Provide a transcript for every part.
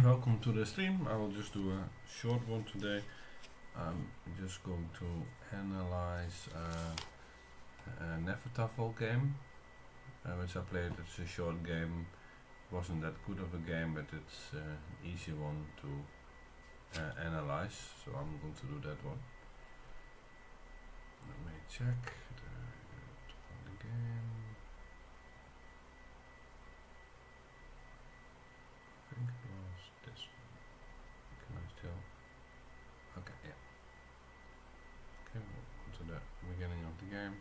Welcome to the stream. I will just do a short one today. I'm just going to analyze a Hnefatafl game, which I played. It's a short game. Wasn't that good of a game, but it's an easy one to analyze. So I'm going to do that one. Let me check the game. I think it was this one. Can I still? Okay, yeah. Okay, we'll go to the beginning of the game.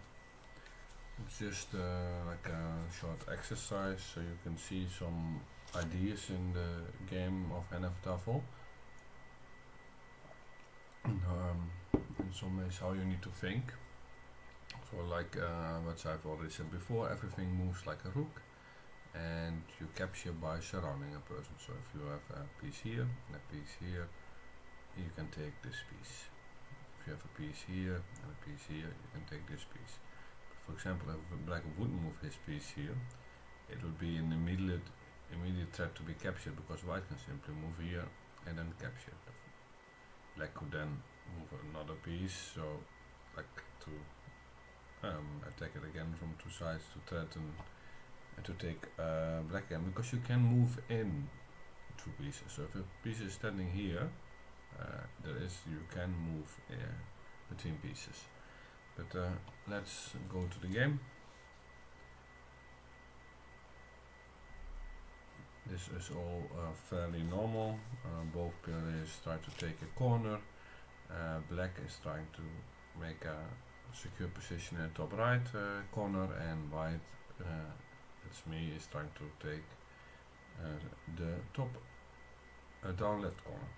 It's just like a short exercise, so you can see some ideas in the game of Hnefatafl. In some ways, how you need to think. So, like what I've already said before, everything moves like a rook, and you capture by surrounding a person. So, if you have a piece here and a piece here, you can take this piece. If you have a piece here and a piece here, you can take this piece. For example, if black would move his piece here, it would be an immediate threat to be captured, because white can simply move here and then capture it. Black could then move another piece, so like to attack it again from two sides to threaten and to take black again, because you can move in two pieces. So if a piece is standing here, you can move between pieces. But let's go to the game. This is all fairly normal. Both players try to take a corner. Black is trying to make a secure position in the top right corner, and white, that's me, is trying to take the top down left corner.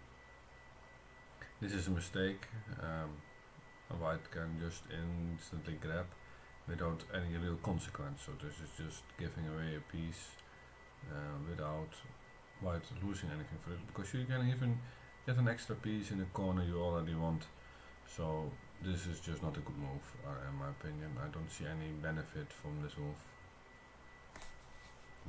This is a mistake. White can just instantly grab without any real consequence. So this is just giving away a piece without white losing anything for it, because you can even get an extra piece in the corner you already want. So this is just not a good move, in my opinion. I don't see any benefit from this move.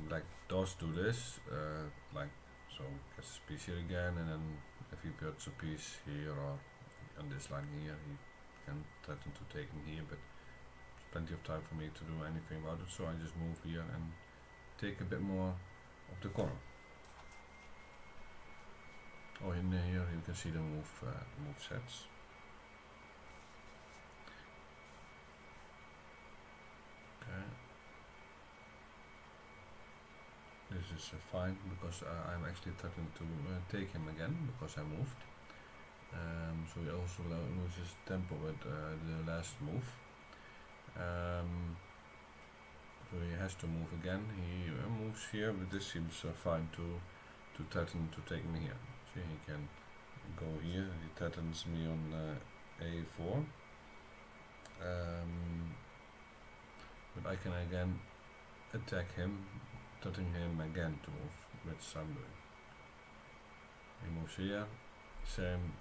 Black does do this, so gets his piece here again, and then if he puts a piece here or on this line here, he can threaten to take me here, but there's plenty of time for me to do anything about it, so I just move here and take a bit more of the corner. Oh, in here you can see the move sets. Okay. This is fine, because I'm actually threatening to take him again because I moved. So he also loses tempo with the last move. So he has to move again. He moves here, but this seems fine to threaten to take me here. So he can go here. He threatens me on A4. But I can again attack him, threatening him again to move, which I'm doing. He moves here, same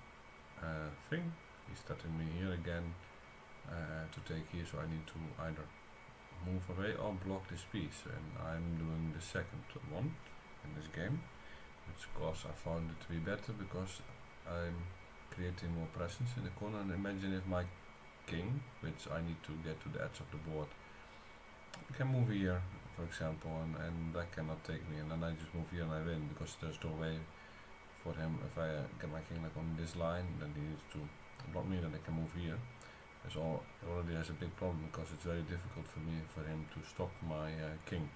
thing. He's threatening me here again to take here, so I need to either move away or block this piece, and I'm doing the second one in this game, which of course I found it to be better, because I'm creating more presence in the corner. And imagine if my king, which I need to get to the edge of the board, can move here, for example, and black cannot take me, and then I just move here and I win, because there's no way for him. If I get my king like on this line, then he needs to block me, then I can move here. So already has a big problem, because it's very difficult for him to stop my king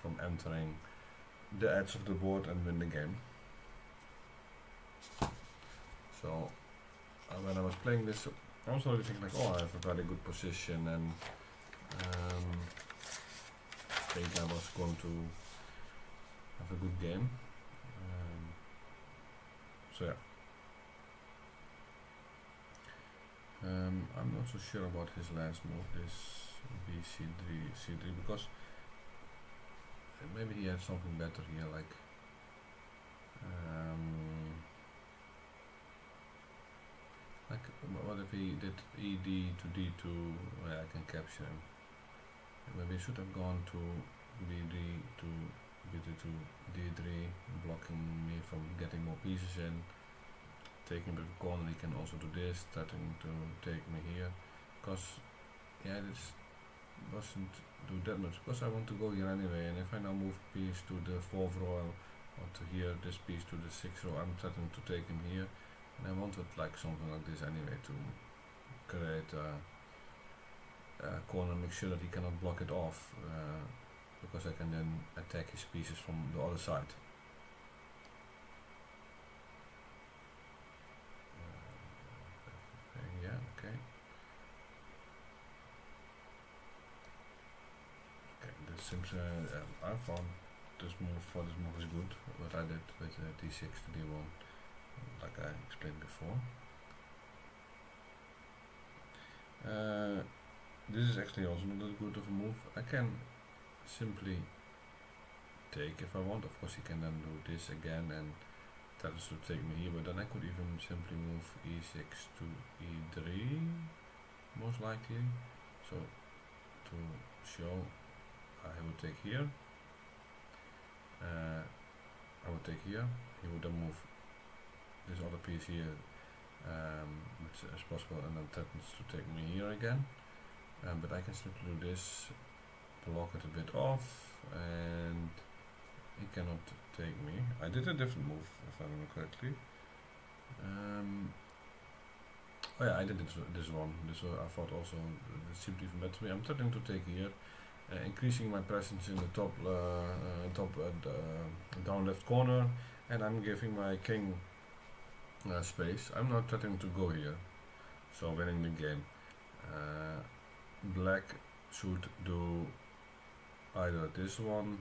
from entering the edge of the board and win the game. So when I was playing this, I was already thinking like, oh, I have a very good position, and I think I was going to have a good game. So yeah. I'm not so sure about his last move, this c3, because maybe he had something better here, like what if he did ed to d2, I can capture him. Maybe I should have gone to bd to bd to d3, blocking me from getting more pieces in. Taking a bit of a corner, he can also do this, starting to take me here. Because, yeah, this doesn't do that much, because I want to go here anyway, and if I now move piece to the 4th row, or to here, this piece to the 6th row, I'm threatening to take him here, and I wanted like something like this anyway to create a corner, make sure that he cannot block it off, because I can then attack his pieces from the other side. Yeah, okay. Okay, this seems, I found this move is good, what I did with d6 to d1, like I explained before. This is actually also not that good of a move. I can simply take if I want. Of course, he can then do this again and that is to take me here, but then I could even simply move e6 to e3, most likely. So to show, I would take here. I would take here. He would then move this other piece here, which is possible, and then threatens to take me here again. But I can simply do this, block it a bit off, and he cannot take me. I did a different move, if I remember correctly. Oh yeah, I did this one. I thought also it seemed even better to me. I'm threatening to take here, increasing my presence in the top down left corner, and I'm giving my king space. I'm not threatening to go here, so winning the game. Black should do either this one,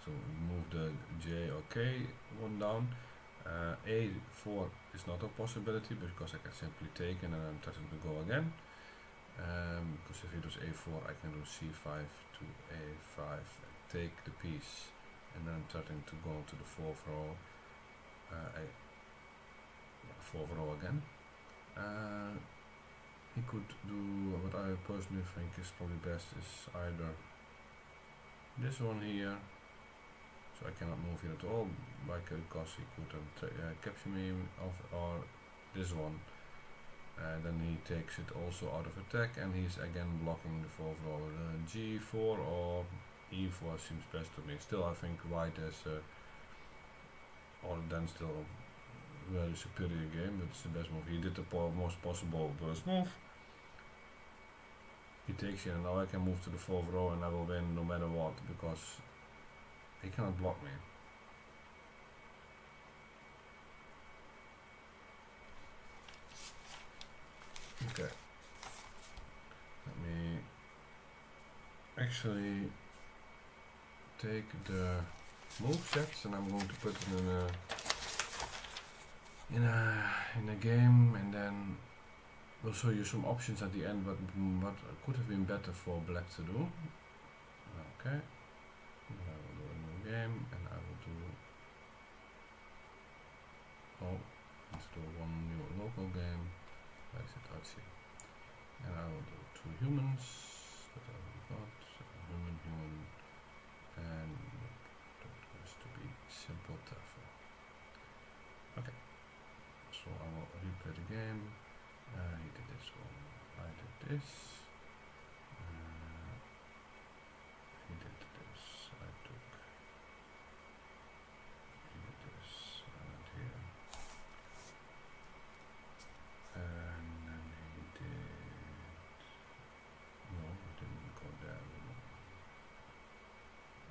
to move the J or K one down. A4 is not a possibility because I can simply take and then I'm threatening to go again. Because if he does A4, I can do C5 to A5, take the piece, and then I'm threatening to go to the 4th row. 4th row again. He could do what I personally think is probably best is either this one here, so I cannot move here at all, because he could capture me off, or this one. Then he takes it also out of attack, and he's again blocking the 4th row. G4 or E4 seems best to me. Still, I think white has, or then still very superior game, but it's the best move. He did the most possible burst move. He takes it, and now I can move to the 4th row and I will win no matter what, because he cannot block me. Okay. Let me actually take the move sets and I'm going to put it in a game, and then we'll show you some options at the end what could have been better for black to do. Okay. I will do a new game, and I will do, let's do one new local game. Where is it? Oh, it's here. And I will do 2 humans that I already got. Human, and that has to be simple Tafl. Okay. So I will replay the game. He did this one. I did this. He did this. I took. He did this. I went here. And then he did. No, he didn't go there.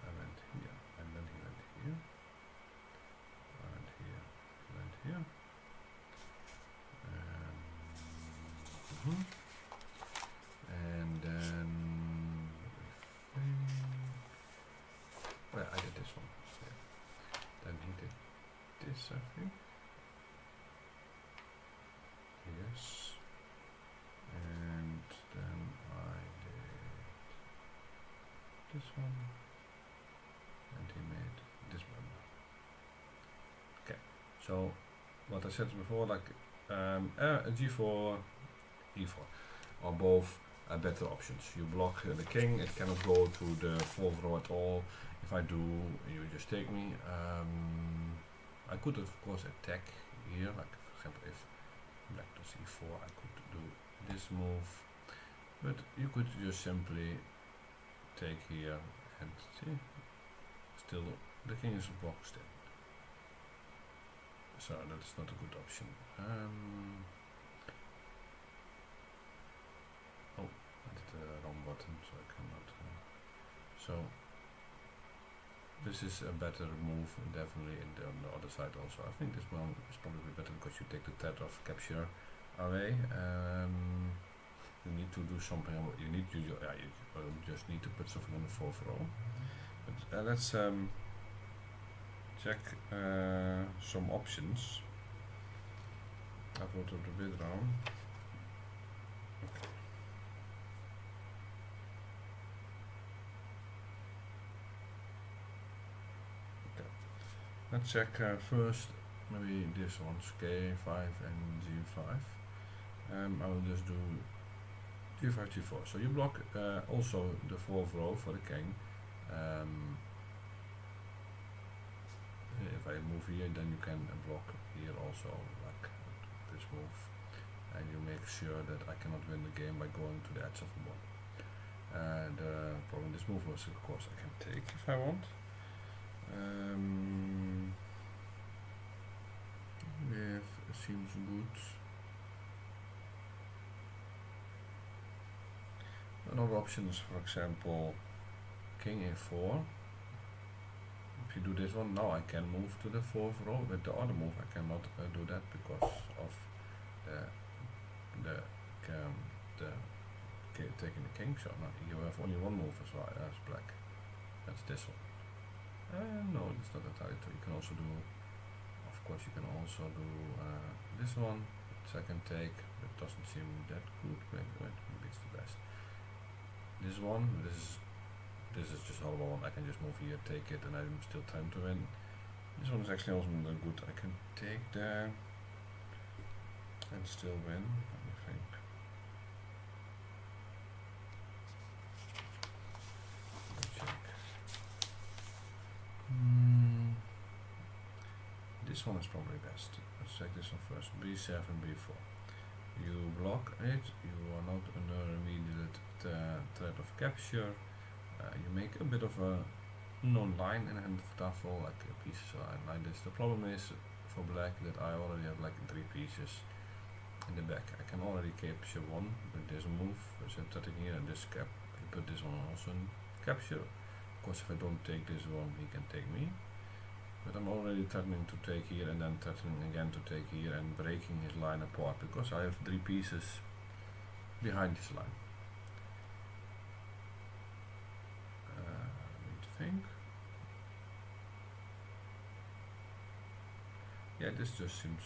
I went here. And then he went here. I went here. He went here. And then I did this one. Yeah. Then he did this, I think. Yes. And then I did this one. And he made this one. Okay. So what I said before, like G4, E4, or both. better options. You block the king, it cannot go to the 4th row at all. If I do, you just take me. I could of course attack here, like for example if black to c4, I could do this move, but you could just simply take here and see, still the king is blocked still. So that's not a good option. Oh, I did the wrong button, so I cannot. So this is a better move, definitely on the other side also. I think this one is probably better because you take the threat of capture away. You need to do something. You need to. Yeah, you just need to put something on the 4th row. But let's check some options. I've voted a bit wrong. Okay. Let's check first maybe this one's K5 and G5. I will just do G5, G4. So you block also the 4th row for the king. If I move here, then you can block here also, like this move, and you make sure that I cannot win the game by going to the edge of the board. The problem this move was, of course, I can take if I want. It seems good. Another option is, for example, king a4. If you do this one, now I can move to the 4th row. With the other move, I cannot do that because of taking the king. So now you have only one move as well as black. That's this one. No, it's not entirely true. You can also do, of course, you can also do this one. Second take. It doesn't seem that good. Maybe it's the best. This one, this is just horrible one. I can just move here, take it, and I'm still trying to win. This one is actually also not good. I can take there and still win. Let me think. Check. This one is probably best. Let's check this one first. B7, B4. You block it. You are not under immediate threat of capture. You make a bit of a non-line in Hnefatafl, like pieces like this. The problem is for black that I already have like 3 pieces in the back. I can already capture one with this move, which I'm setting here, and this cap. I put this one also in capture. Of course, if I don't take this one, he can take me. But I'm already threatening to take here and then threatening again to take here and breaking his line apart because I have 3 pieces behind this line. Think. Yeah, this just seems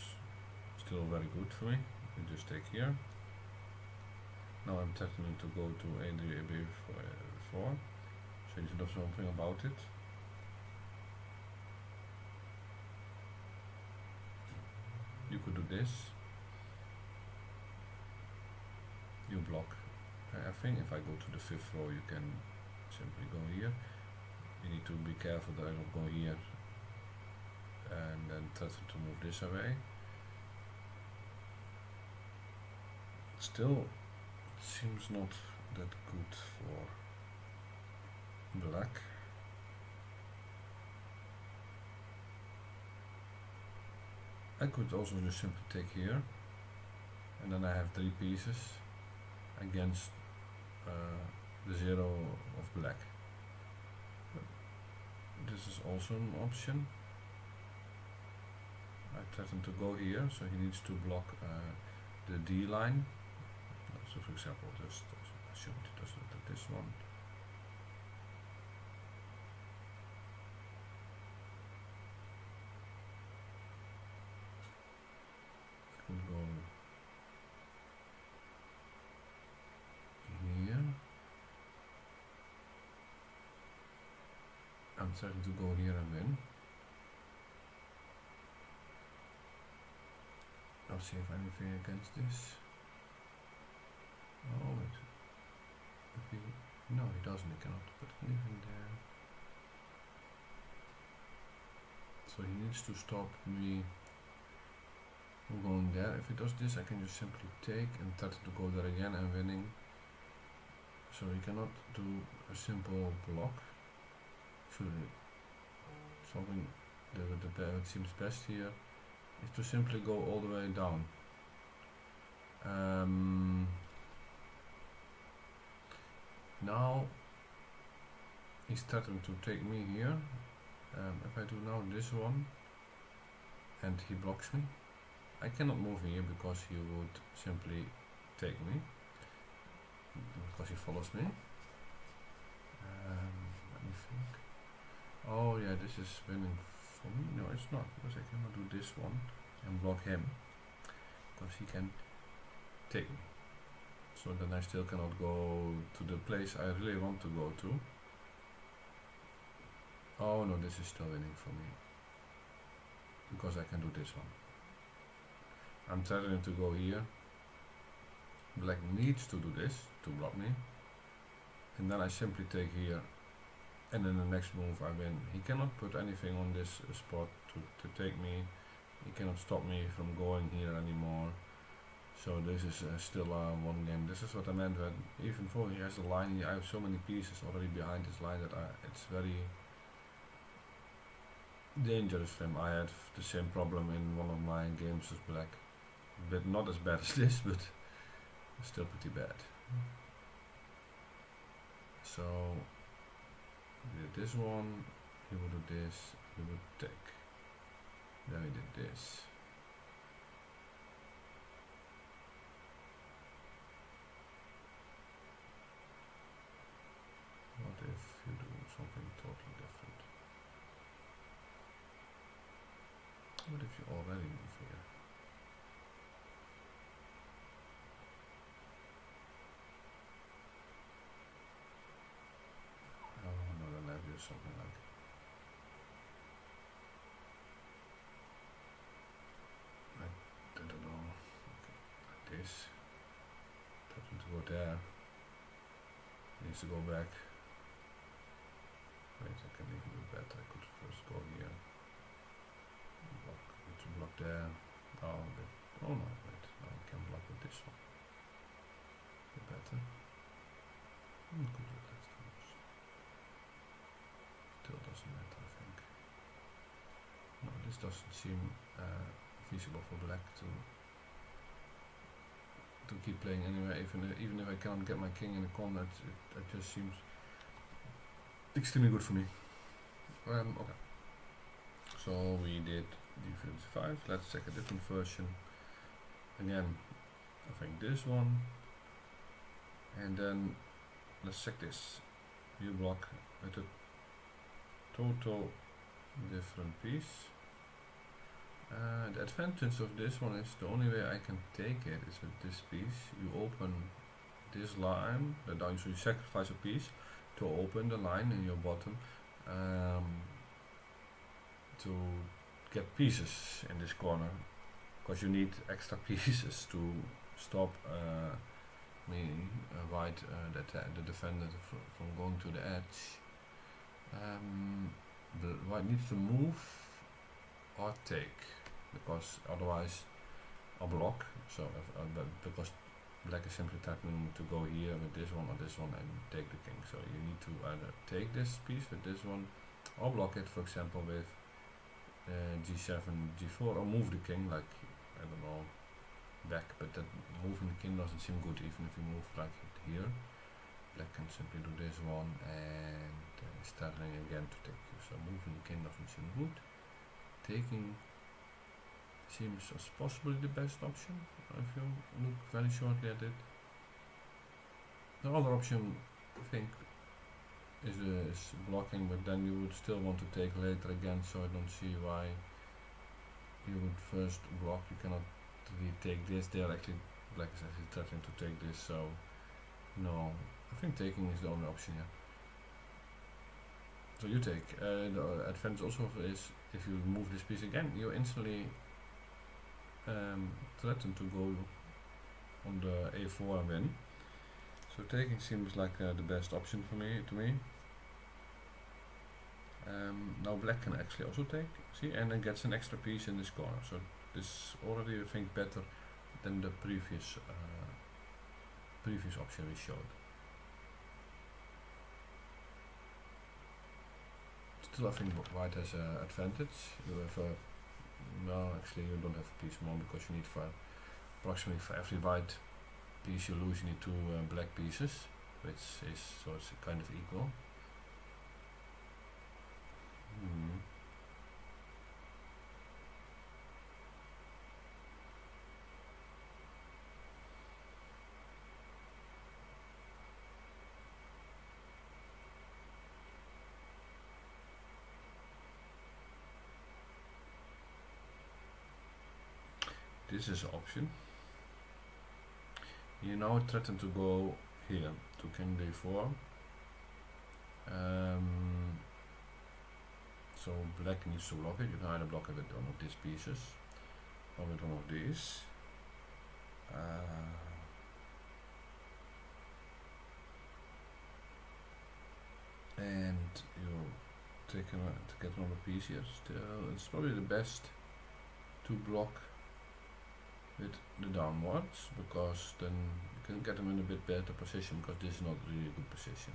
still very good for me. We just take here. Now I'm threatening to go to A3, AB4, so you should do something about it. You could do this. You block. I think if I go to the 5th row, you can simply go here. You need to be careful that I don't go here and then threaten to move this away. Still, it seems not that good for black. I could also just simply take here, and then I have 3 pieces against the 0 of black. This is also an option. I threaten to go here, so he needs to block the D line. So for example, just assume it does not at this one. I could go here. I'm trying to go here and win. I'll see if anything against this. Oh, wait. If he, no, he doesn't. He cannot put anything there. So he needs to stop me from going there. If he does this, I can just simply take and threaten to go there again and winning. So he cannot do a simple block. Actually, something that seems best here is to simply go all the way down. Now he's starting to take me here. If I do now this one and he blocks me, I cannot move here because he would simply take me, because he follows me. Let me think. Oh yeah, this is winning for me. No, it's not, because I cannot do this one and block him, because he can take me. So then I still cannot go to the place I really want to go to. Oh no, this is still winning for me, because I can do this one. I'm telling to go here. Black needs to do this to block me, and then I simply take here, and in the next move I win. He cannot put anything on this spot to take me. He cannot stop me from going here anymore. So this is still one game. This is what I meant when, even though he has a line, I have so many pieces already behind this line that it's very dangerous for him. I had the same problem in one of my games with black, but not as bad as this, but still pretty bad. So he did this one, he would do this, he would take. Then he did this. What if you do something totally different? What if you already move here? Oh no, then I do something like I don't know, okay, like this. Tell him to go there. He needs to go back. Wait, I can even do better. I could first go here. Block there. Oh, oh no, wait. Now I can block with this one. Bit better. Could do it next time. Still doesn't matter, I think. No, this doesn't seem feasible for black to keep playing anyway. Even if I can't get my king in the corner, it just seems extremely good for me. Okay. So we did defense 5. Let's check a different version. Again, I think this one. And then let's check this. You block with a total different piece. The advantage of this one is the only way I can take it is with this piece. You open this line, so you sacrifice a piece to open the line in your bottom to get pieces in this corner, because you need extra pieces to stop the defender from going to the edge. The white needs to move or take, because otherwise I'll block. So because black is simply threatening to go here with this one or this one and take the king. So you need to either take this piece with this one, or block it, for example, with g7, g4, or move the king, like, I don't know, back. But that moving the king doesn't seem good, even if you move like here. Black can simply do this one and starting again to take you. So moving the king doesn't seem good. Taking seems as possibly the best option if you look very shortly at it. The other option, I think, is blocking, but then you would still want to take later again, so I don't see why you would first block. You cannot really take this. They are actually, black is actually threatening to take this, so no, I think taking is the only option here. So you take. The advantage also is if you move this piece again, you instantly threaten to go on the a4 and win. So taking seems like the best option for me, to me. Now black can actually also take, see, and then gets an extra piece in this corner. So this already, I think, better than the previous option we showed. Still, I think white has an advantage. You have a, no, actually you don't have a piece more because you need for approximately for every white piece you lose, you need 2 black pieces, which is, so it's kind of equal. This is an option. You now threaten to go here to king d4. So black needs to block it. You can either block it with one of these pieces or with one of these. And you take to get another piece here. Still, it's probably the best to block with the downwards, because then you can get them in a bit better position, because this is not really a good position.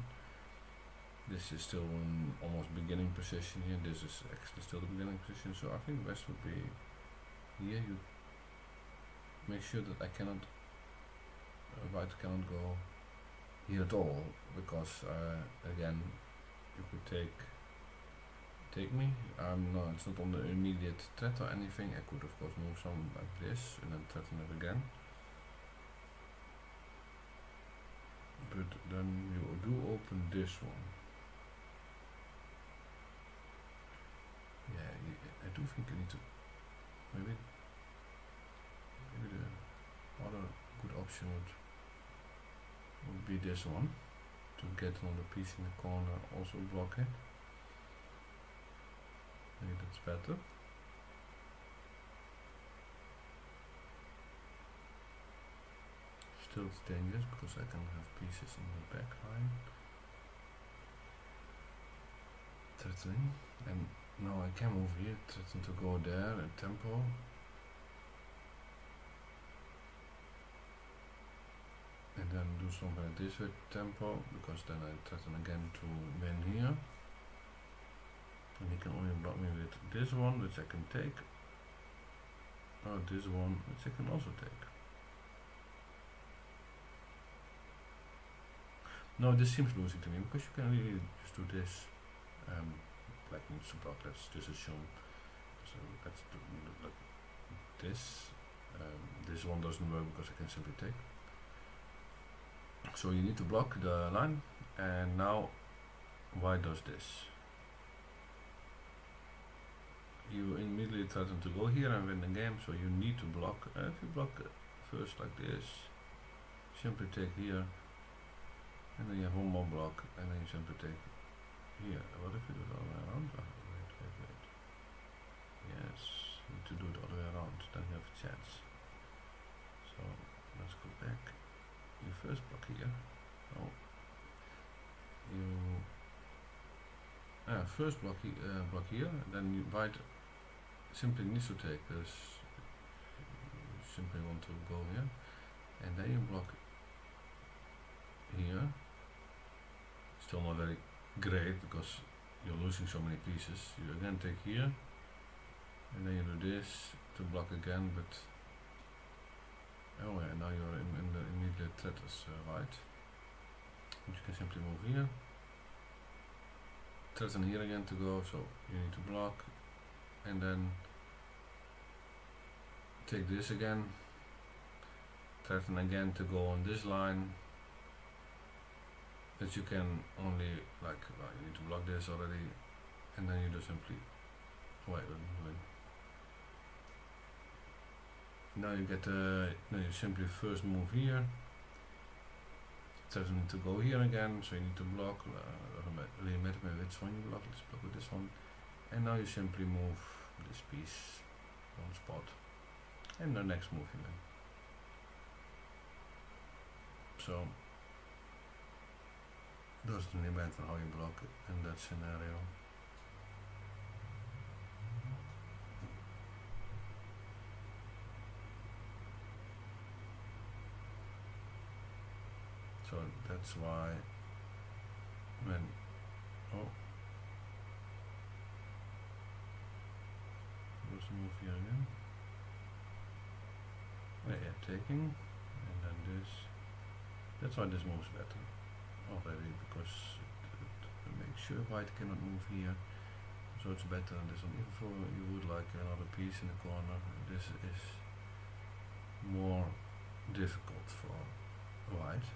This is still an almost beginning position here, this is actually still the beginning position, so I think the best would be here. You make sure that I cannot, white cannot go here at all, because again, you could take me. No, it's not on the immediate threat or anything. I could of course move some like this and then threaten it again. But then you do open this one. Yeah, I do think you need to, maybe the other good option would be this one, to get another piece in the corner, also block it. Maybe that's better. Still it's dangerous because I can have pieces in the back line. Threatening. And now I can move here, threaten to go there at tempo. And then do something like this with tempo, because then I threaten again to win here. And he can only block me with this one, which I can take, or this one, which I can also take. No, this seems losing to me, because you can really just do this. Black needs to block, let's just assume. So let's do like this. This one doesn't work because I can simply take. So you need to block the line, and now white does this. You immediately threaten to go here and win the game, so you need to block. If you block first like this, simply take here, and then you have one more block, and then you simply take here. What if you do it all the way around? Oh, wait. Yes, you need to do it all the way around, then you have a chance. So let's go back. You first block here. Oh, you first block here, and then you white simply needs to take this. You simply want to go here, and then you block here. Still not very great because you're losing so many pieces. You again take here, and then you do this to block again, but oh yeah, now you're in the immediate threat as white. You can simply move here, threaten here again to go, so you need to block, and then take this again, threaten again to go on this line, that you can only, like, well, you need to block this already, and then you just simply wait. Now you get now you simply first move here, threaten to go here again, so you need to block, really matter which one you block, let's block with this one, and now you simply move this piece one spot, and the next move you win. So doesn't really matter how you block it in that scenario. So that's why when let's move here again. Yeah, taking, and then this. That's why this moves better already, because it makes sure white cannot move here. So it's better than this one. Even for you would like another piece in the corner, this is more difficult for white.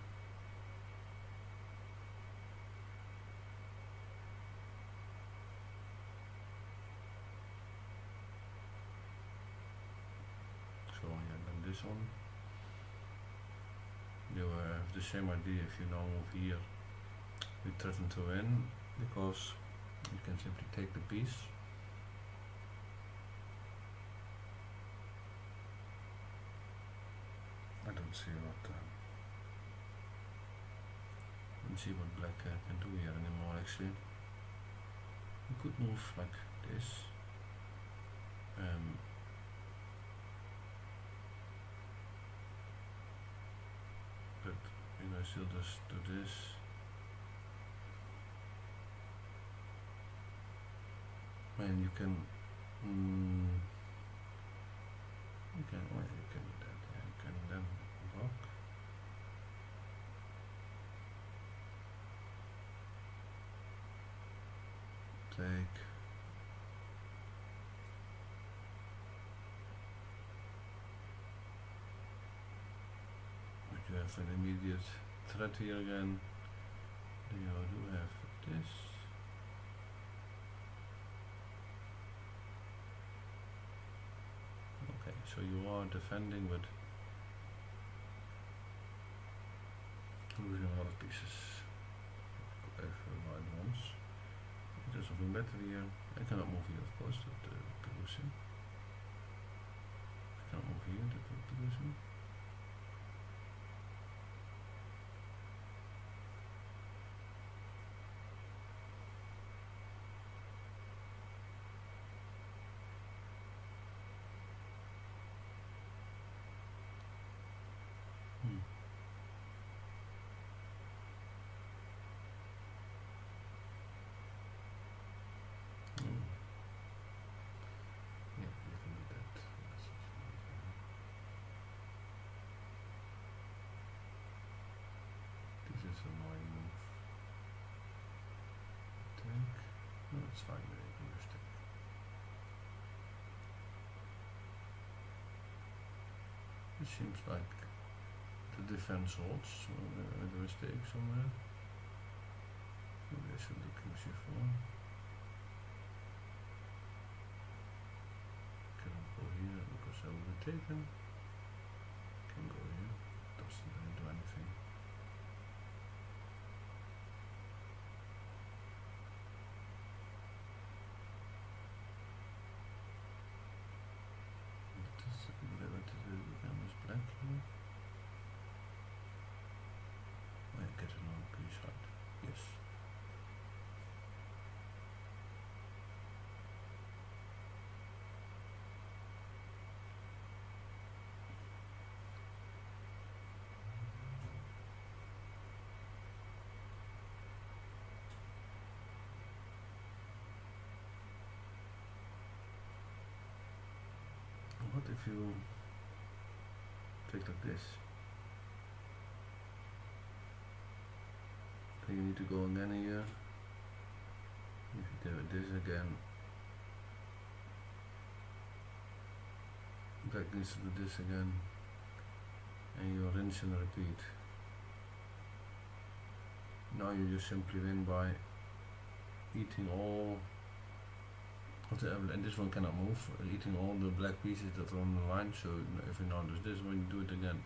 So yeah, then this one, you have the same idea. If you now move here, you threaten to win, because you can simply take the piece. I don't see what black can do here anymore. Actually, you could move like this. But still just do this. And you can you can do that. Yeah, you can then block. Take. But you have an immediate threat here again. You do have this. Okay, so you are defending, but losing a lot of pieces. White ones. There's something better here. I cannot move here, of course, that losing. I cannot move here, that losing. Annoying move. Take. No, it's fine. You can just take. It seems like the defense holds. So I made a mistake somewhere. Maybe I should do king c4. Cannot go here because I will be taken. Can go here. Doesn't really do anything. What if you take like this? Then you need to go again here. If you do this again, black needs to do this again, and you rinse and repeat. Now you just simply win by eating all of the apple, and this one cannot move, eating all the black pieces that are on the line. So if you now do this, when you do it again,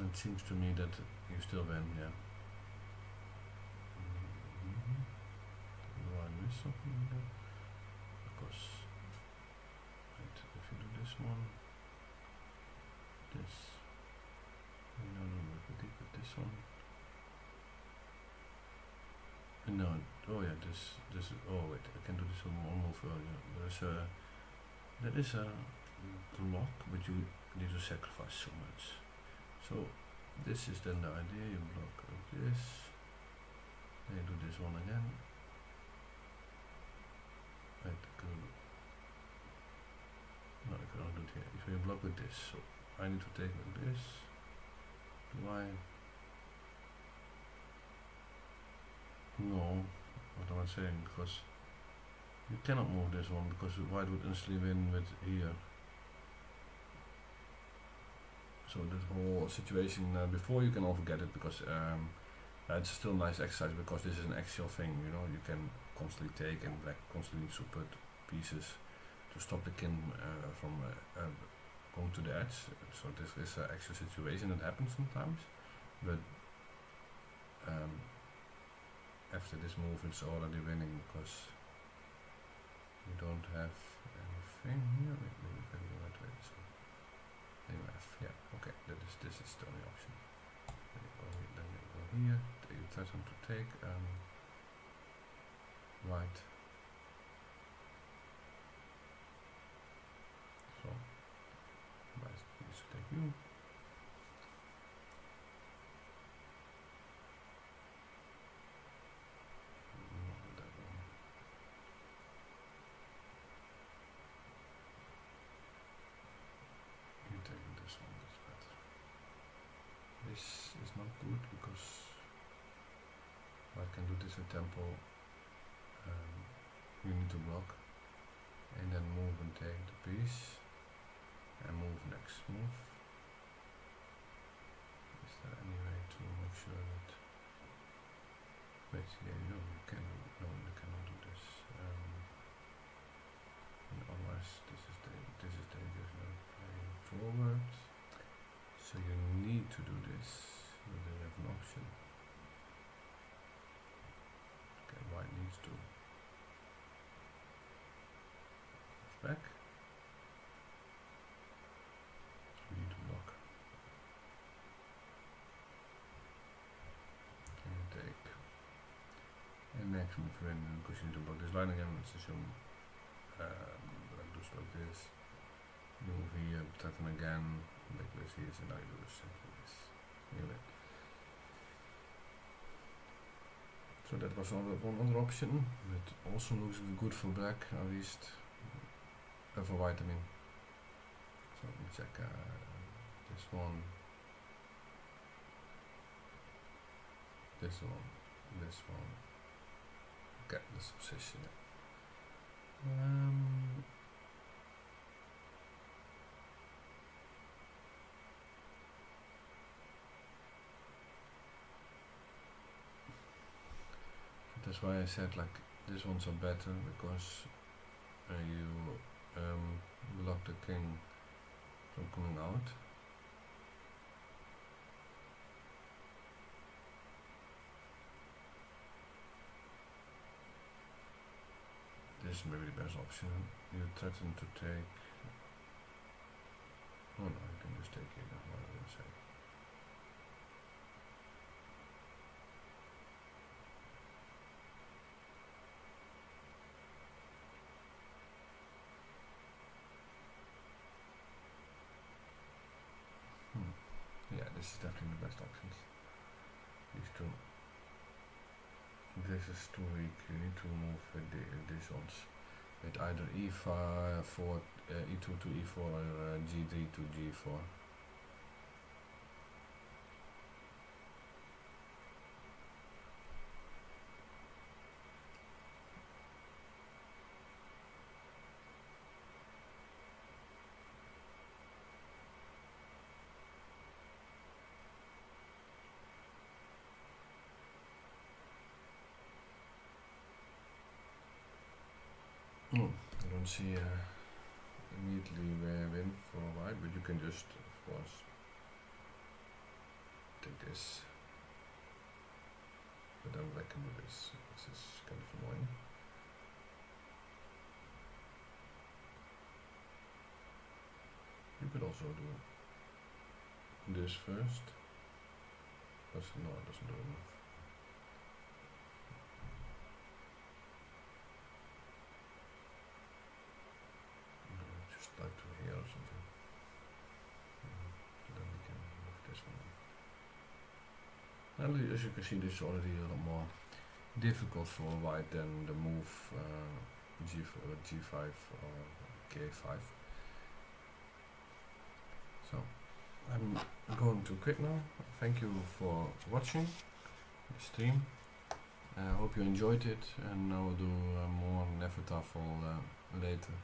it seems to me that you still win, yeah. Do I miss something here? Of course. Wait, if you do this one, this one. No, oh yeah, this, oh wait, I can do this one move earlier. There is a block, but you need to sacrifice so much. So this is then the idea, you block like this, then you do this one again. Right, no, I cannot do it here. So you block with this, so I need to take like this. Do I? No, what am I saying? Because you cannot move this one because white would instantly win with here. So that whole situation before you can all forget it, because it's still a nice exercise because this is an axial thing. You know, you can constantly take and black constantly needs to put pieces to stop the king from going to the edge. So this is an actual situation that happens sometimes, but after this move it's already winning because you don't have anything here. Wait, maybe if I go right way. So anyway, yeah, okay. This is the only option. Then you go here. Then you go here. Then you threaten to take white. So white needs to take you. This is not good because I can do this with tempo. You need to block and then move and take the piece and move next move. Is there any way to make sure that? Wait, yeah, no, you can. No, you cannot do this. And otherwise, this is dangerous. Now playing forward. So you need to do this, but then you have an option. Okay, white needs to back. You need to block. Can you take? And next move in, because you need to block this line again, let's assume like do like this. You move here, threaten again. Like this here, so now you do the same for this. Anyway. So that was one other option, but also looks good for black at least. For white, I mean. So let me check this one. This one. This one. Okay, this position. That's why I said like these ones are better because you block the king from coming out. This is maybe the best option. You threaten to take. Oh no, you can just take it. What I would say. Yeah, this is definitely the best options. These two. This is too weak. You need to move with these ones. With either e4, e2 to e4, or g3 to g4. I don't see immediately win for white, but you can just, of course, take this. But then black can do this. This is kind of annoying. You could also do this first. But no, it doesn't do enough. Just like to here or something. Then we can move this one. And as you can see, this is already a lot more difficult for white than the move G5 or K5. So I'm going to quit now. Thank you for watching the stream. I hope you enjoyed it, and I will do more Hnefatafl later.